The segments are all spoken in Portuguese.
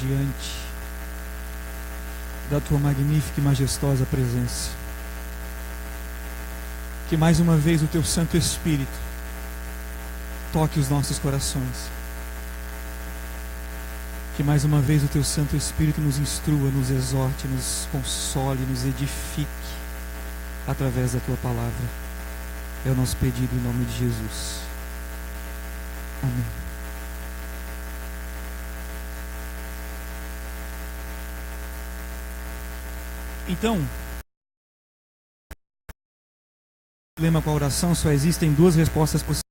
diante da tua magnífica e majestosa presença. Que mais uma vez o teu Santo Espírito toque os nossos corações. Que mais uma vez o teu Santo Espírito nos instrua, nos exorte, nos console, nos edifique através da tua palavra. É o nosso pedido em nome de Jesus. Amém. Então, o problema com a oração, só existem duas respostas possíveis.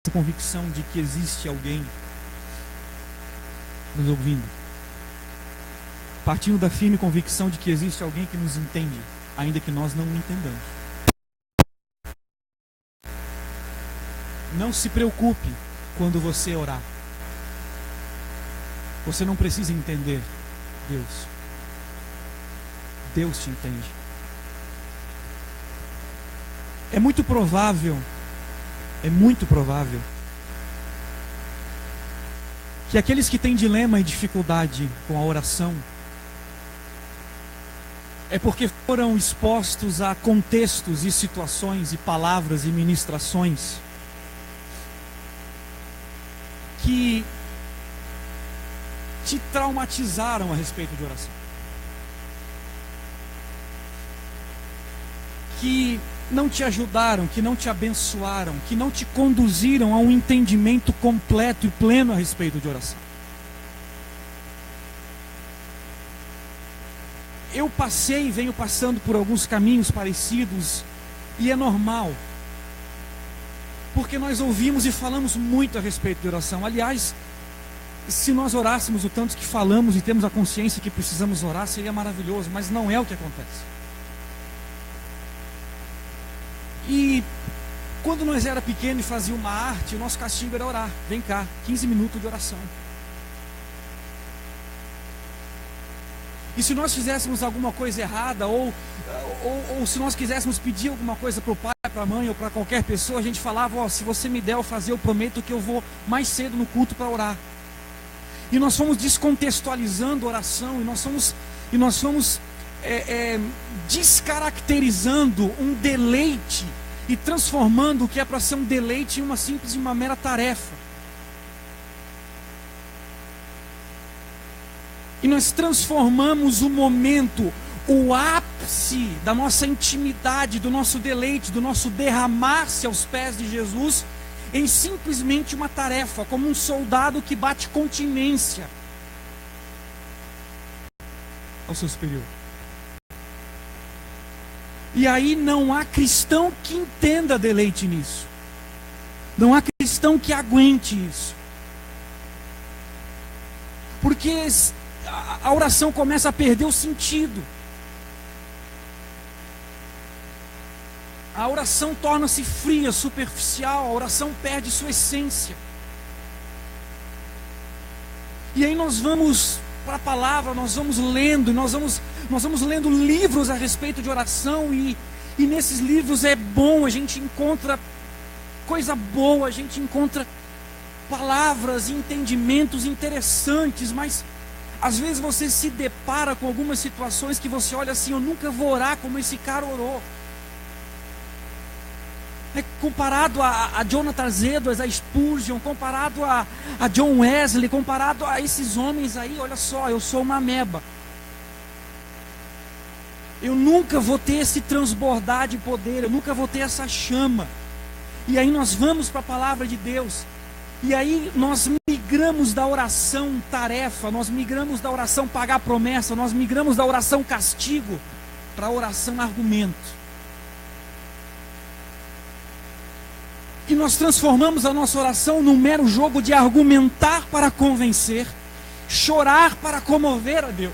A convicção de que existe alguém nos ouvindo, partindo da firme convicção de que existe alguém que nos entende, ainda que nós não o entendamos. Não se preocupe quando você orar. Você não precisa entender Deus. Deus te entende. É muito provável que aqueles que têm dilema e dificuldade com a oração é porque foram expostos a contextos e situações e palavras e ministrações que te traumatizaram a respeito de oração, que não te ajudaram, que não te abençoaram, que não te conduziram a um entendimento completo e pleno a respeito de oração. Eu passei e venho passando por alguns caminhos parecidos, e é normal, porque nós ouvimos e falamos muito a respeito de oração. Aliás, se nós orássemos o tanto que falamos e temos a consciência que precisamos orar, seria maravilhoso, mas não é o que acontece. E quando nós era pequeno e fazia uma arte, o nosso castigo era orar. Vem cá, 15 minutos de oração. E se nós fizéssemos alguma coisa errada, ou se nós quiséssemos pedir alguma coisa para o pai, para a mãe, ou para qualquer pessoa, a gente falava, se você me der eu fazer, eu prometo que eu vou mais cedo no culto para orar. E nós fomos descontextualizando a oração, e nós fomos descaracterizando um deleite e transformando o que é para ser um deleite em uma mera tarefa. E nós transformamos o momento, o ápice da nossa intimidade, do nosso deleite, do nosso derramar-se aos pés de Jesus, em simplesmente uma tarefa, como um soldado que bate continência ao seu superior. E aí não há cristão que entenda deleite nisso. Não há cristão que aguente isso. Porque a oração começa a perder o sentido. A oração torna-se fria, superficial. A oração perde sua essência. E aí nós vamos para a palavra, nós vamos lendo, nós vamos lendo livros a respeito de oração, e nesses livros é bom, a gente encontra coisa boa, a gente encontra palavras e entendimentos interessantes, mas às vezes você se depara com algumas situações que você olha assim, eu nunca vou orar como esse cara orou. Comparado a Jonathan Edwards, a Spurgeon, comparado a John Wesley, comparado a esses homens aí, olha só, eu sou uma ameba. Eu nunca vou ter esse transbordar de poder, eu nunca vou ter essa chama. E aí nós vamos para a palavra de Deus, e aí nós migramos da oração tarefa, nós migramos da oração pagar promessa, nós migramos da oração castigo para a oração argumento. E nós transformamos a nossa oração num mero jogo de argumentar para convencer, chorar para comover a Deus.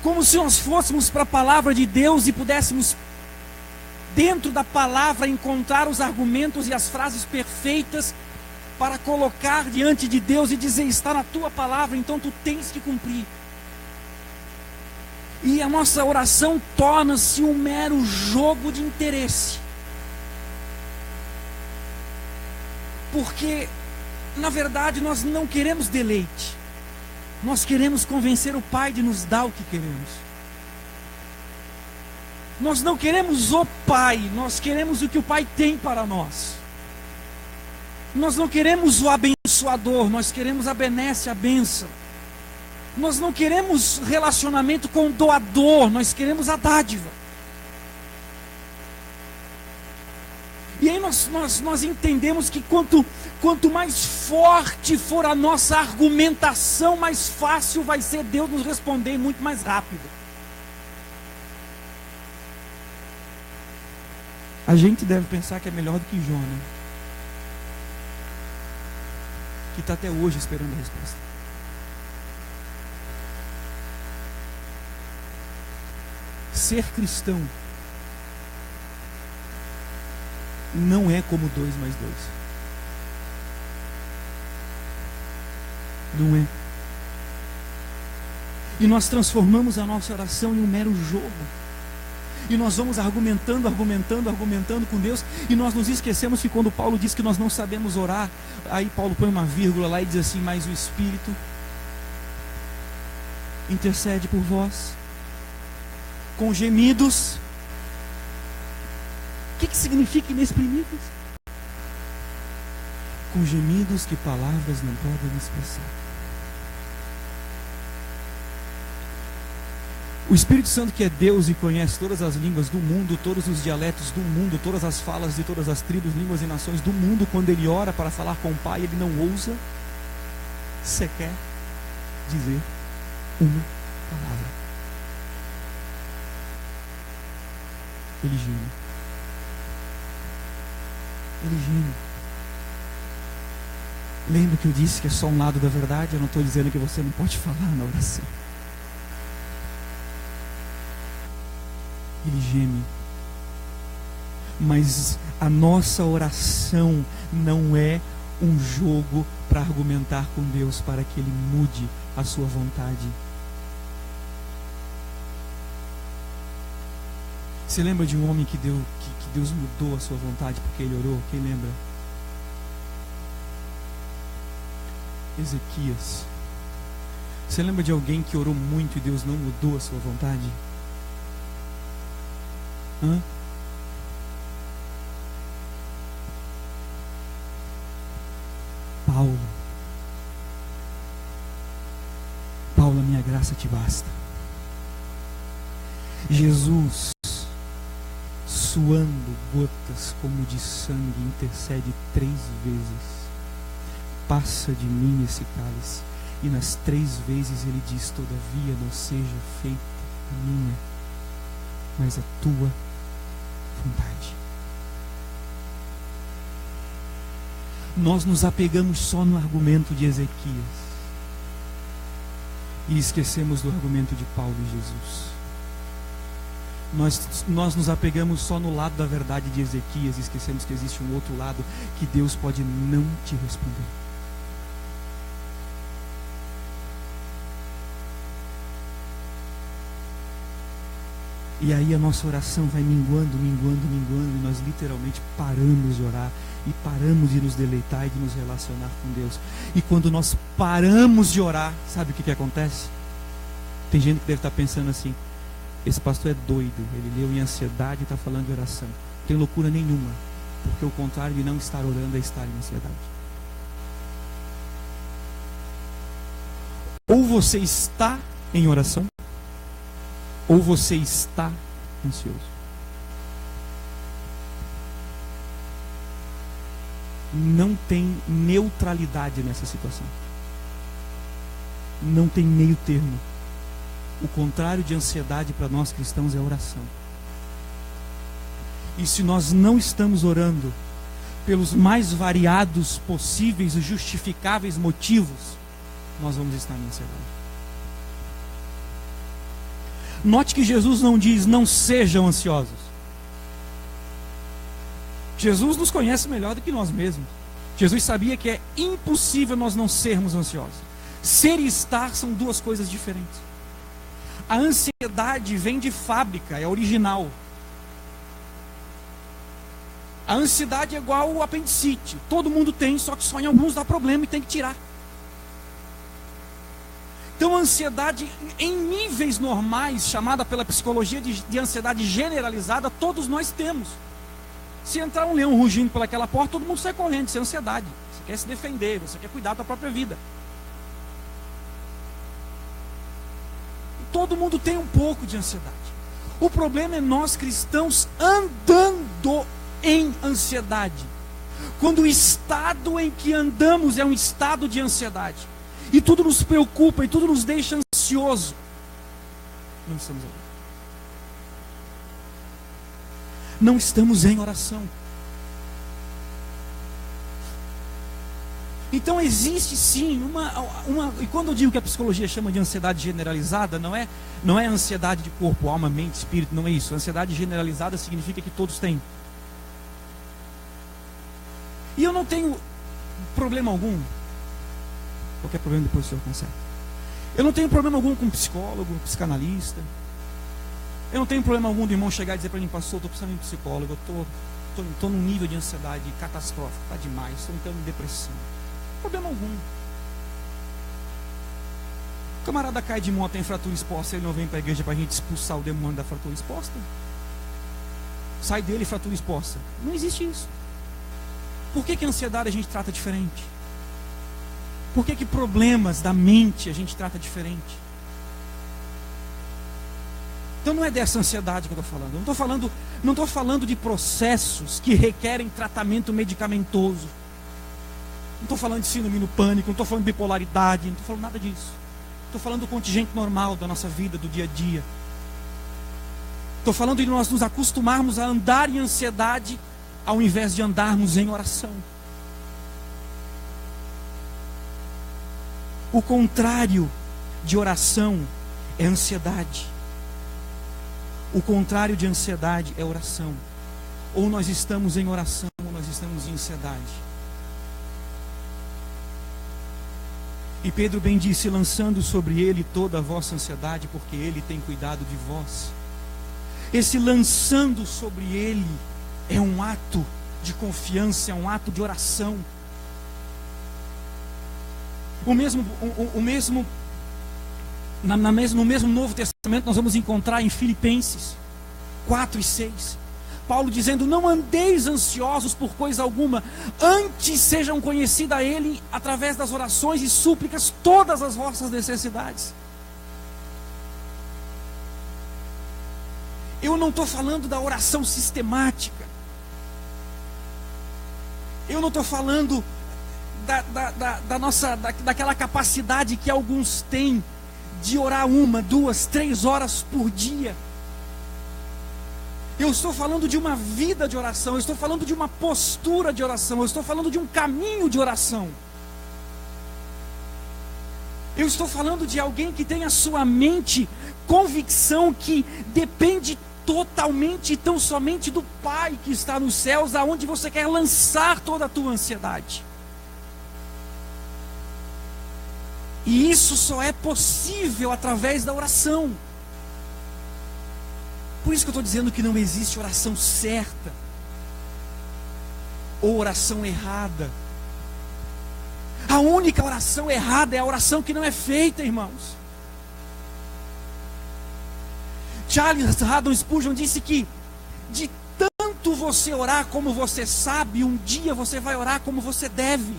Como se nós fôssemos para a palavra de Deus e pudéssemos, dentro da palavra, encontrar os argumentos e as frases perfeitas para colocar diante de Deus e dizer: está na tua palavra, então tu tens que cumprir. E a nossa oração torna-se um mero jogo de interesse. Porque, na verdade, nós não queremos deleite. Nós queremos convencer o Pai de nos dar o que queremos. Nós não queremos o Pai, nós queremos o que o Pai tem para nós. Nós não queremos o abençoador, nós queremos a benesse, a bênção. Nós não queremos relacionamento com o doador, nós queremos a dádiva. E aí nós entendemos que quanto mais forte for a nossa argumentação, mais fácil vai ser Deus nos responder muito mais rápido. A gente deve pensar que é melhor do que Jó, né? Que está até hoje esperando a resposta. Ser cristão não é como 2 mais 2. Não é. E nós transformamos a nossa oração em um mero jogo. E nós vamos argumentando com Deus. E nós nos esquecemos que quando Paulo diz que nós não sabemos orar, aí Paulo põe uma vírgula lá e diz assim: mas o Espírito intercede por vós com gemidos. O que significa inexprimíveis? Com gemidos que palavras não podem expressar. O Espírito Santo, que é Deus e conhece todas as línguas do mundo, todos os dialetos do mundo, todas as falas de todas as tribos, línguas e nações do mundo, quando ele ora para falar com o Pai, ele não ousa sequer dizer uma palavra. Ele geme. Ele geme. Lembra que eu disse que é só um lado da verdade? Eu não estou dizendo que você não pode falar na oração. Ele geme. Mas a nossa oração não é um jogo para argumentar com Deus para que Ele mude a sua vontade. Você lembra de um homem que Deus mudou a sua vontade porque ele orou? Quem lembra? Ezequias. Você lembra de alguém que orou muito e Deus não mudou a sua vontade? Paulo. Paulo, a minha graça te basta. Jesus, suando gotas como de sangue, intercede 3 vezes. Passa de mim esse cálice. E nas 3 vezes ele diz: todavia não seja feita a minha, mas a tua vontade. Nós nos apegamos só no argumento de Ezequias e esquecemos do argumento de Paulo e Jesus. Nós nos apegamos só no lado da verdade de Ezequias e esquecemos que existe um outro lado que Deus pode não te responder. E aí a nossa oração vai minguando, e nós literalmente paramos de orar e paramos de nos deleitar e de nos relacionar com Deus. E quando nós paramos de orar, sabe o que acontece? Tem gente que deve estar pensando assim: esse pastor é doido, ele leu em ansiedade e está falando de oração. Não tem loucura nenhuma, porque o contrário de não estar orando é estar em ansiedade. Ou você está em oração, ou você está ansioso. Não tem neutralidade nessa situação. Não tem meio termo. O contrário de ansiedade para nós cristãos é oração. E se nós não estamos orando pelos mais variados possíveis e justificáveis motivos, nós vamos estar em ansiedade. Note que Jesus não diz: não sejam ansiosos. Jesus nos conhece melhor do que nós mesmos. Jesus sabia que é impossível nós não sermos ansiosos. Ser e estar são duas coisas diferentes. A ansiedade vem de fábrica, é original. A ansiedade é igual o apendicite. Todo mundo tem, só que só em alguns dá problema e tem que tirar. Então a ansiedade em níveis normais, chamada pela psicologia de ansiedade generalizada, todos nós temos. Se entrar um leão rugindo pelaquela porta, todo mundo sai correndo, isso é ansiedade. Você quer se defender, você quer cuidar da própria vida. Todo mundo tem um pouco de ansiedade. O problema é nós cristãos andando em ansiedade. Quando o estado em que andamos é um estado de ansiedade, e tudo nos preocupa, e tudo nos deixa ansioso, não estamos orando. Não estamos em oração. Então existe sim e quando eu digo que a psicologia chama de ansiedade generalizada, não é ansiedade de corpo, alma, mente, espírito, não é isso. Ansiedade generalizada significa que todos têm. E eu não tenho problema algum, qualquer problema depois o senhor conserta. Eu não tenho problema algum com psicólogo, psicanalista. Eu não tenho problema algum do irmão chegar e dizer para mim, pastor, estou precisando de um psicólogo, eu estou num nível de ansiedade catastrófico, está demais, estou entrando em depressão. Problema algum. O camarada cai de moto, tem fratura exposta, ele não vem para a igreja para a gente expulsar o demônio da fratura exposta? Sai dele, fratura exposta. Não existe isso. Por que a ansiedade a gente trata diferente? Por que problemas da mente a gente trata diferente? Então não é dessa ansiedade que eu estou falando. Eu não estou falando de processos que requerem tratamento medicamentoso. Não estou falando de síndrome do pânico, não estou falando de bipolaridade, não estou falando nada disso. Estou falando do contingente normal da nossa vida, do dia a dia. Estou falando de nós nos acostumarmos a andar em ansiedade ao invés de andarmos em oração. O contrário de oração é ansiedade. O contrário de ansiedade é oração. Ou nós estamos em oração, ou nós estamos em ansiedade. E Pedro bem disse, lançando sobre ele toda a vossa ansiedade, porque ele tem cuidado de vós. Esse lançando sobre ele é um ato de confiança, é um ato de oração. No mesmo Novo Testamento nós vamos encontrar em Filipenses 4 e 6, Paulo dizendo, não andeis ansiosos por coisa alguma, antes sejam conhecidas a Ele, através das orações e súplicas, todas as vossas necessidades. Eu não estou falando da oração sistemática, eu não estou falando daquela capacidade que alguns têm de orar 1, 2, 3 horas por dia. Eu estou falando de uma vida de oração, eu estou falando de uma postura de oração, eu estou falando de um caminho de oração. Eu estou falando de alguém que tem a sua mente convicção que depende totalmente e tão somente do Pai que está nos céus, aonde você quer lançar toda a tua ansiedade. E isso só é possível através da oração. Por isso que eu estou dizendo que não existe oração certa ou oração errada. A única oração errada é a oração que não é feita, irmãos. Charles Haddon Spurgeon disse que de tanto você orar como você sabe, um dia você vai orar como você deve.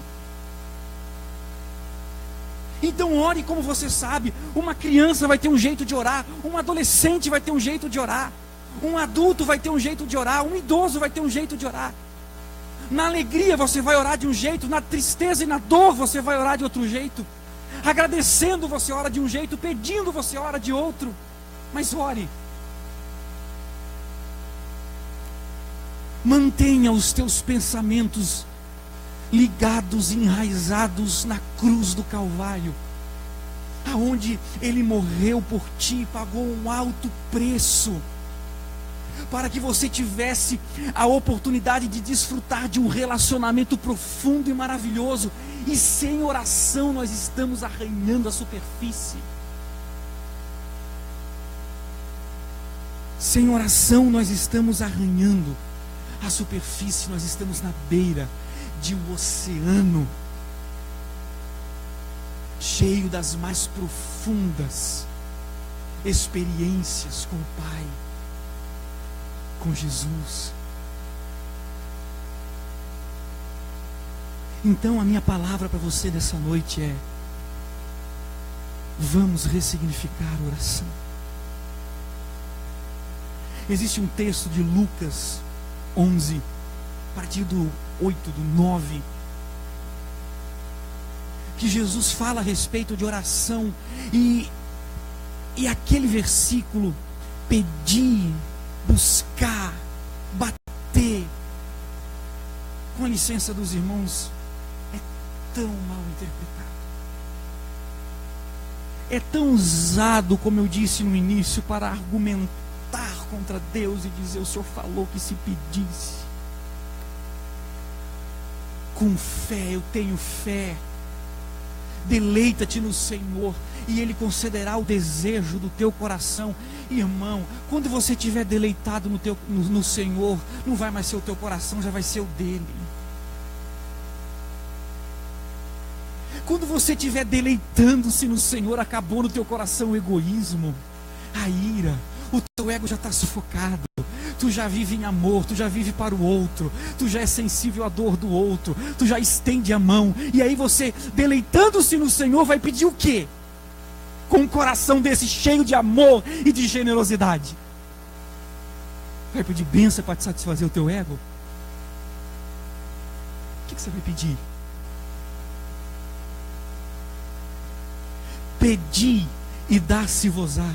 Então ore como você sabe. Uma criança vai ter um jeito de orar, um adolescente vai ter um jeito de orar, um adulto vai ter um jeito de orar, um idoso vai ter um jeito de orar. Na alegria você vai orar de um jeito, na tristeza e na dor você vai orar de outro jeito. Agradecendo você ora de um jeito, pedindo você ora de outro. Mas ore. Mantenha os teus pensamentos ligados, enraizados na cruz do Calvário, aonde Ele morreu por ti, pagou um alto preço. para que você tivesse a oportunidade de desfrutar de um relacionamento profundo e maravilhoso. E sem oração nós estamos arranhando a superfície. Sem oração nós estamos arranhando a superfície, nós estamos na beira de um oceano cheio das mais profundas experiências com o Pai, com Jesus. Então a minha palavra para você nessa noite é: vamos ressignificar a oração. Existe um texto de Lucas 11, a partir do 8, do 9, que Jesus fala a respeito de oração, e aquele versículo, pedir, buscar, bater, com a licença dos irmãos, é tão mal interpretado, é tão usado, como eu disse no início, para argumentar contra Deus e dizer: o Senhor falou que se pedisse com fé, eu tenho fé, deleita-te no Senhor e Ele concederá o desejo do teu coração. Irmão, quando você estiver deleitado no Senhor, não vai mais ser o teu coração, já vai ser o dele. Quando você estiver deleitando-se no Senhor, acabou no teu coração o egoísmo, a ira, o teu ego já está sufocado. Tu já vive em amor, tu já vive para o outro, tu já é sensível à dor do outro, tu já estende a mão. E aí você, deleitando-se no Senhor, vai pedir o quê? Com um coração desse cheio de amor e de generosidade, vai pedir bênção para te satisfazer o teu ego? O que você vai pedir? Pedi e dar-se-vos-á.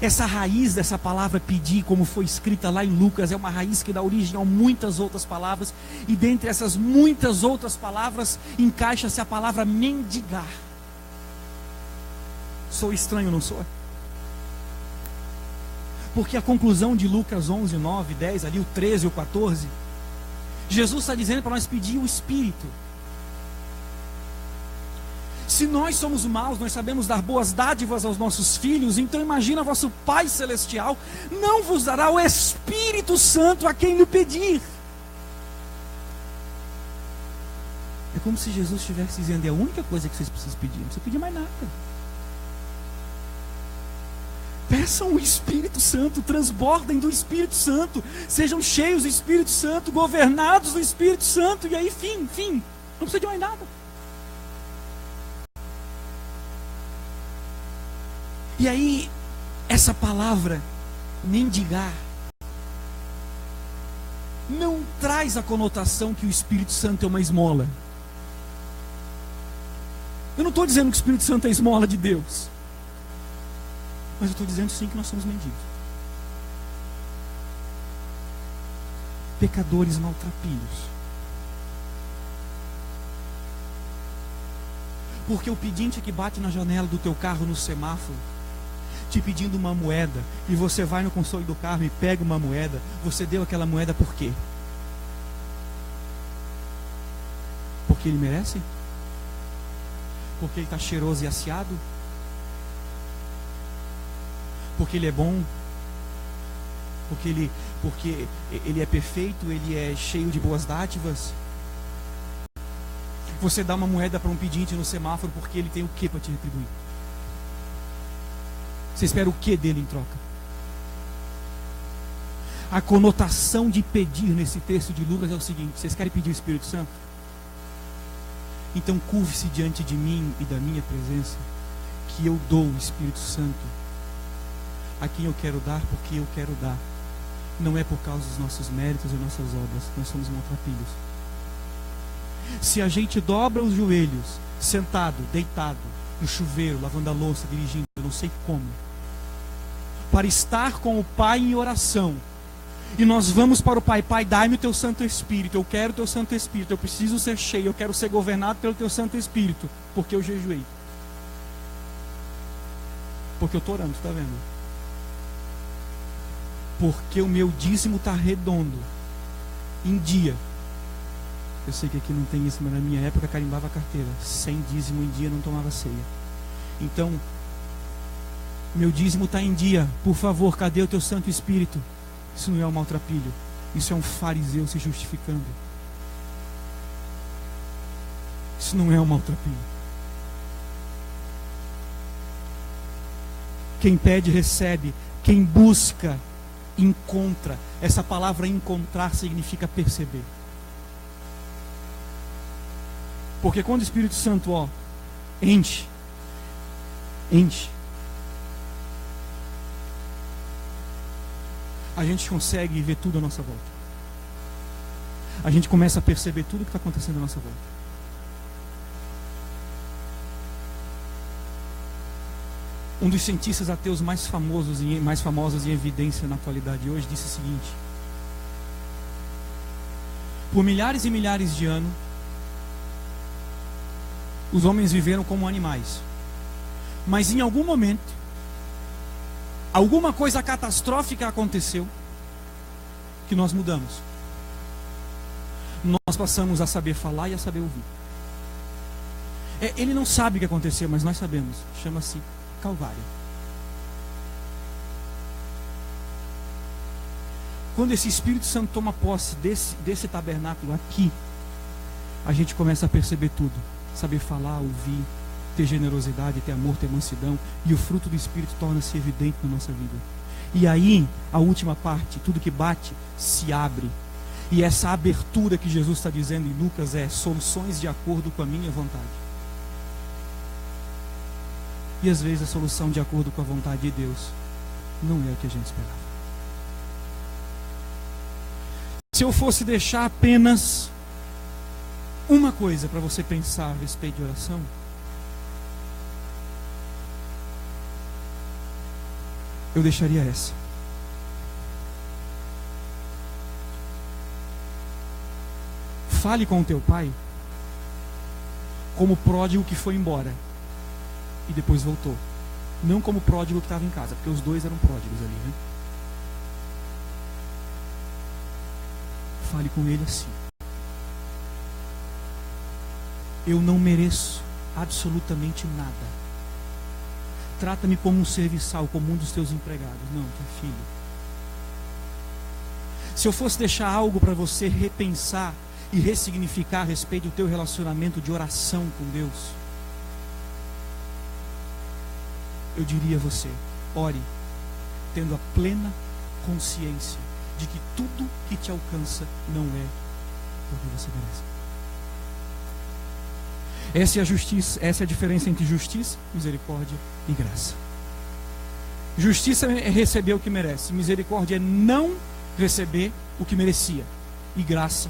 Essa raiz dessa palavra pedir, como foi escrita lá em Lucas, é uma raiz que dá origem a muitas outras palavras, e dentre essas muitas outras palavras encaixa-se a palavra mendigar. Sou estranho, não sou? Porque a conclusão de Lucas 11, 9, 10, ali o 13 e o 14, Jesus está dizendo para nós pedir o Espírito. Se nós somos maus, nós sabemos dar boas dádivas aos nossos filhos, então imagina, vosso Pai Celestial não vos dará o Espírito Santo a quem lhe pedir. É como se Jesus estivesse dizendo: é a única coisa que vocês precisam pedir, não precisa pedir mais nada. Peçam o Espírito Santo, transbordem do Espírito Santo, sejam cheios do Espírito Santo, governados do Espírito Santo, e aí fim, não precisa de mais nada. E aí, essa palavra, mendigar, não traz a conotação que o Espírito Santo é uma esmola. Eu não estou dizendo que o Espírito Santo é a esmola de Deus, mas eu estou dizendo sim que nós somos mendigos, pecadores maltrapilhos. Porque o pedinte que bate na janela do teu carro no semáforo, te pedindo uma moeda, e você vai no console do carro e pega uma moeda, você deu aquela moeda por quê? Porque ele merece? Porque ele está cheiroso e aciado? Porque ele é bom? Porque ele é perfeito, ele é cheio de boas dádivas? Você dá uma moeda para um pedinte no semáforo porque ele tem o que para te retribuir? Você espera o que dele em troca? A conotação de pedir nesse texto de Lucas é o seguinte: vocês querem pedir o Espírito Santo? Então curve-se diante de mim e da minha presença, que eu dou o Espírito Santo a quem eu quero dar, porque eu quero dar. Não é por causa dos nossos méritos e nossas obras, nós somos maltrapilhos. Se a gente dobra os joelhos, sentado, deitado, no chuveiro, lavando a louça, dirigindo, eu não sei como, para estar com o Pai em oração, e nós vamos para o Pai: Pai, dai-me o teu Santo Espírito, eu quero o teu Santo Espírito, eu preciso ser cheio, eu quero ser governado pelo teu Santo Espírito, porque eu jejuei, porque eu estou orando, está vendo? porque o meu dízimo está redondo, em dia. Eu sei que aqui não tem isso, mas na minha época carimbava a carteira. Sem dízimo em dia não tomava ceia. Então, meu dízimo está em dia. Por favor, cadê o teu Santo Espírito? Isso não é um maltrapilho. Isso é um fariseu se justificando. Isso não é um maltrapilho. Quem pede, recebe. Quem busca, encontra. Essa palavra encontrar significa perceber. Porque quando o Espírito Santo, enche, a gente consegue ver tudo à nossa volta. A gente começa a perceber tudo o que está acontecendo à nossa volta. Um dos cientistas ateus mais famosos em evidência na atualidade hoje disse o seguinte: por milhares e milhares de anos, os homens viveram como animais. Mas em algum momento, alguma coisa catastrófica aconteceu que nós mudamos. Nós passamos a saber falar e a saber ouvir. Ele não sabe o que aconteceu, mas nós sabemos. Chama-se Calvário. Quando esse Espírito Santo toma posse desse tabernáculo aqui, a gente começa a perceber tudo. Saber falar, ouvir, ter generosidade, ter amor, ter mansidão. E o fruto do Espírito torna-se evidente na nossa vida. E aí, a última parte, tudo que bate, se abre. E essa abertura que Jesus está dizendo em Lucas é soluções de acordo com a minha vontade. E às vezes a solução de acordo com a vontade de Deus não é o que a gente esperava. Se eu fosse deixar apenas uma coisa para você pensar a respeito de oração, eu deixaria essa. Fale com o teu pai como pródigo que foi embora e depois voltou. Não como pródigo que estava em casa, porque os dois eram pródigos ali, né? Fale com ele assim: eu não mereço absolutamente nada. Trata-me como um serviçal, como um dos teus empregados. Não, tu é filho. Se eu fosse deixar algo para você repensar e ressignificar a respeito do teu relacionamento de oração com Deus, eu diria a você: ore tendo a plena consciência de que tudo que te alcança não é porque você merece. Essa é a justiça, essa é a diferença entre justiça, misericórdia e graça. Justiça é receber o que merece, misericórdia é não receber o que merecia, e graça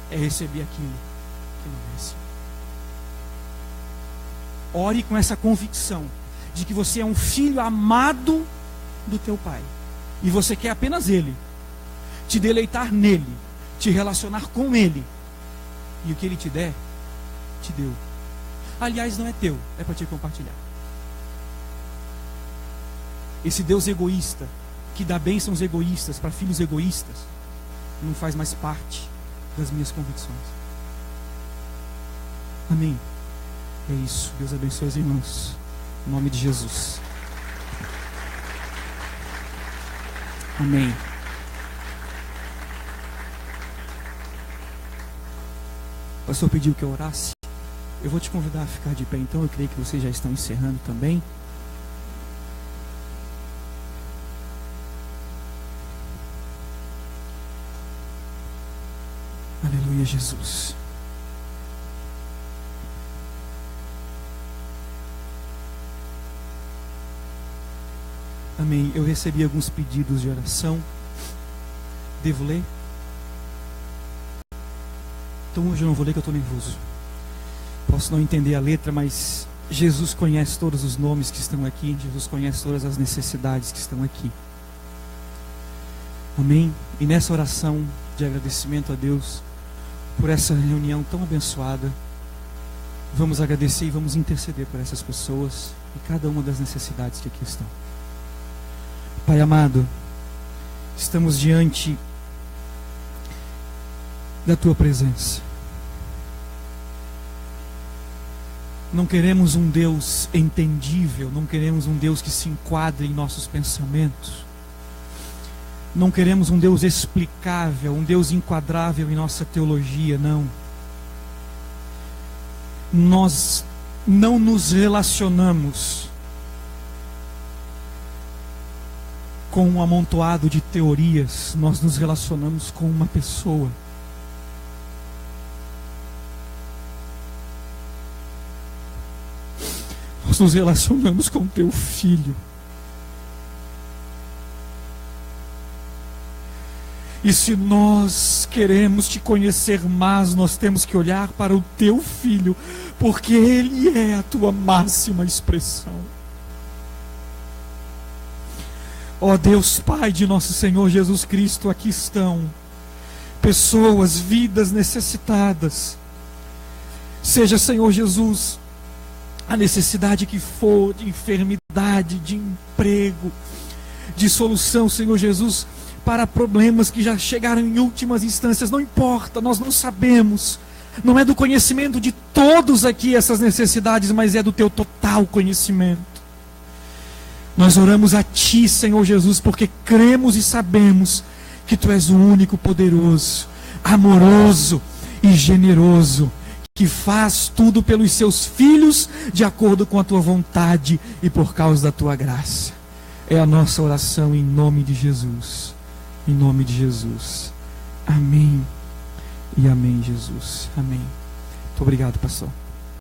é receber aquilo que não merecia. Ore com essa convicção de que você é um filho amado do teu Pai, e você quer apenas Ele, te deleitar nele, te relacionar com Ele, e o que Ele te der, te deu. Aliás, não é teu, é para te compartilhar. Esse Deus egoísta, que dá bênçãos egoístas para filhos egoístas, não faz mais parte das minhas convicções. Amém. É isso. Deus abençoe os irmãos. Em nome de Jesus. Amém. O pastor pediu que eu orasse. Eu vou te convidar a ficar de pé, então. Eu creio que vocês já estão encerrando também. Aleluia, Jesus. Amém. Eu recebi alguns pedidos de oração. Devo ler? Então hoje eu não vou ler, que eu estou nervoso. Posso não entender a letra, mas Jesus conhece todos os nomes que estão aqui. Jesus conhece todas as necessidades que estão aqui. Amém? E nessa oração de agradecimento a Deus por essa reunião tão abençoada, vamos agradecer e vamos interceder por essas pessoas e cada uma das necessidades que aqui estão. Pai amado, estamos diante da Tua presença. Não queremos um Deus entendível, não queremos um Deus que se enquadre em nossos pensamentos. Não queremos um Deus explicável, um Deus enquadrável em nossa teologia, não. Nós não nos relacionamos com um amontoado de teorias, nós nos relacionamos com uma pessoa. Nós nos relacionamos com Teu Filho. E se nós queremos Te conhecer mais, nós temos que olhar para o Teu Filho, porque Ele é a Tua máxima expressão. Ó Deus Pai de nosso Senhor Jesus Cristo, aqui estão pessoas, vidas necessitadas. Seja, Senhor Jesus, a necessidade que for, de enfermidade, de emprego, de solução, Senhor Jesus, para problemas que já chegaram em últimas instâncias, não importa, nós não sabemos, não é do conhecimento de todos aqui essas necessidades, mas é do Teu total conhecimento. Nós oramos a Ti, Senhor Jesus, porque cremos e sabemos que Tu és o único poderoso, amoroso e generoso, que faz tudo pelos Seus filhos de acordo com a Tua vontade e por causa da Tua graça. É a nossa oração em nome de Jesus. Em nome de Jesus. Amém. E amém, Jesus. Amém. Muito obrigado, pastor.